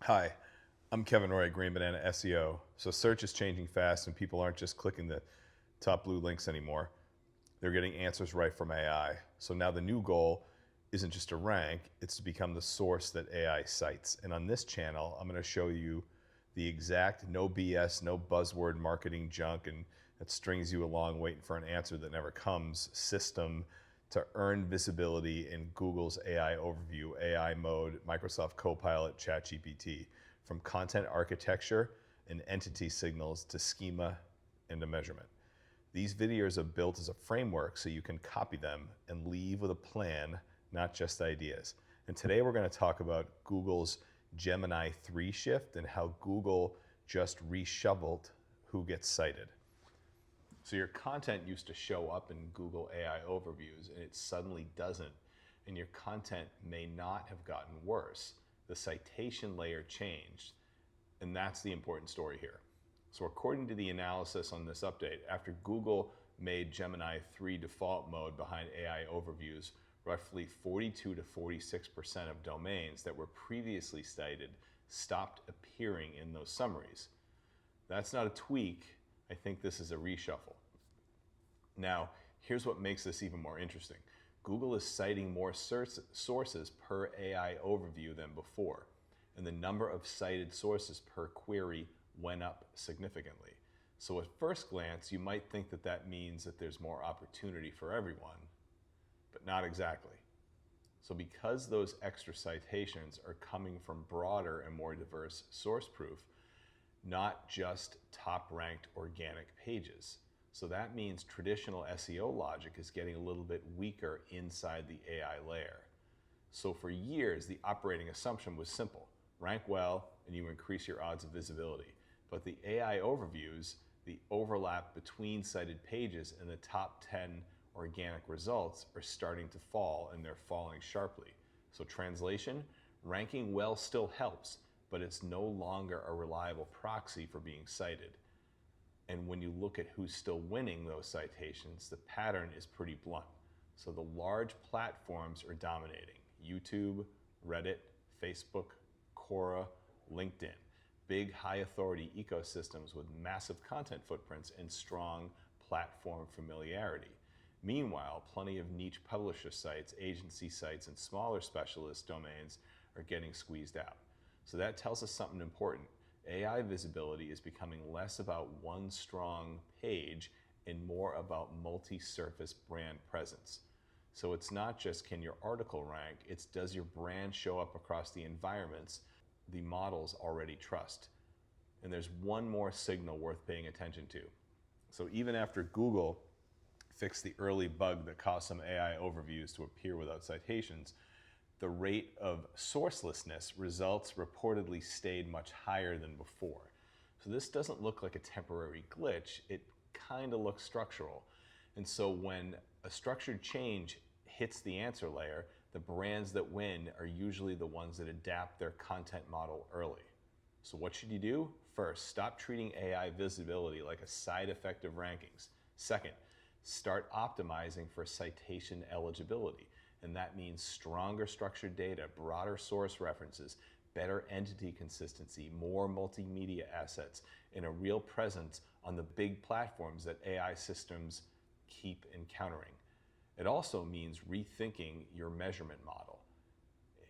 Hi, I'm Kevin Roy, Green Banana SEO. So search is changing fast and people aren't just clicking the top blue links anymore. They're getting answers right from AI. So now the new goal isn't just to rank, it's to become the source that AI cites. And on this channel, I'm going to show you the exact no BS, no buzzword marketing junk and that strings you along waiting for an answer that never comes system to earn visibility in Google's AI overview, AI mode, Microsoft Copilot, ChatGPT, from content architecture and entity signals to schema and to measurement. These videos are built as a framework so you can copy them and leave with a plan, not just ideas. And today we're going to talk about Google's Gemini 3 shift and how Google just reshuffled who gets cited. So your content used to show up in Google AI overviews and it suddenly doesn't, and your content may not have gotten worse. The citation layer changed, and that's the important story here. So according to the analysis on this update, after Google made Gemini 3 default mode behind AI overviews, roughly 42 to 46% of domains that were previously cited stopped appearing in those summaries. That's not a tweak. I think this is a reshuffle. Now, here's what makes this even more interesting. Google is citing more sources per AI overview than before, and the number of cited sources per query went up significantly. So at first glance, you might think that that means that there's more opportunity for everyone, but not exactly. So because those extra citations are coming from broader and more diverse source proof, not just top-ranked organic pages. So that means traditional SEO logic is getting a little bit weaker inside the AI layer. So for years, the operating assumption was simple. Rank well, and you increase your odds of visibility. But the AI overviews, the overlap between cited pages and the top 10 organic results are starting to fall, and they're falling sharply. So translation, ranking well still helps, but it's no longer a reliable proxy for being cited. And when you look at who's still winning those citations, the pattern is pretty blunt. So the large platforms are dominating. YouTube, Reddit, Facebook, Quora, LinkedIn. Big high authority ecosystems with massive content footprints and strong platform familiarity. Meanwhile, plenty of niche publisher sites, agency sites, and smaller specialist domains are getting squeezed out. So that tells us something important. AI visibility is becoming less about one strong page and more about multi-surface brand presence. So it's not just can your article rank, it's does your brand show up across the environments the models already trust. And there's one more signal worth paying attention to. So even after Google fixed the early bug that caused some AI overviews to appear without citations, the rate of sourcelessness results reportedly stayed much higher than before. So this doesn't look like a temporary glitch, it kind of looks structural. And so when a structured change hits the answer layer, the brands that win are usually the ones that adapt their content model early. So what should you do? First, stop treating AI visibility like a side effect of rankings. Second, start optimizing for citation eligibility. And that means stronger structured data, broader source references, better entity consistency, more multimedia assets, and a real presence on the big platforms that AI systems keep encountering. It also means rethinking your measurement model.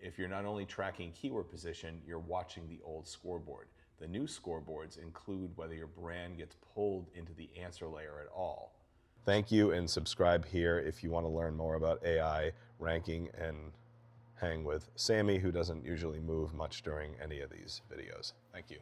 If you're not only tracking keyword position, you're watching the old scoreboard. The new scoreboards include whether your brand gets pulled into the answer layer at all. Thank you, and subscribe here if you want to learn more about AI ranking and hang with Sammy, who doesn't usually move much during any of these videos. Thank you.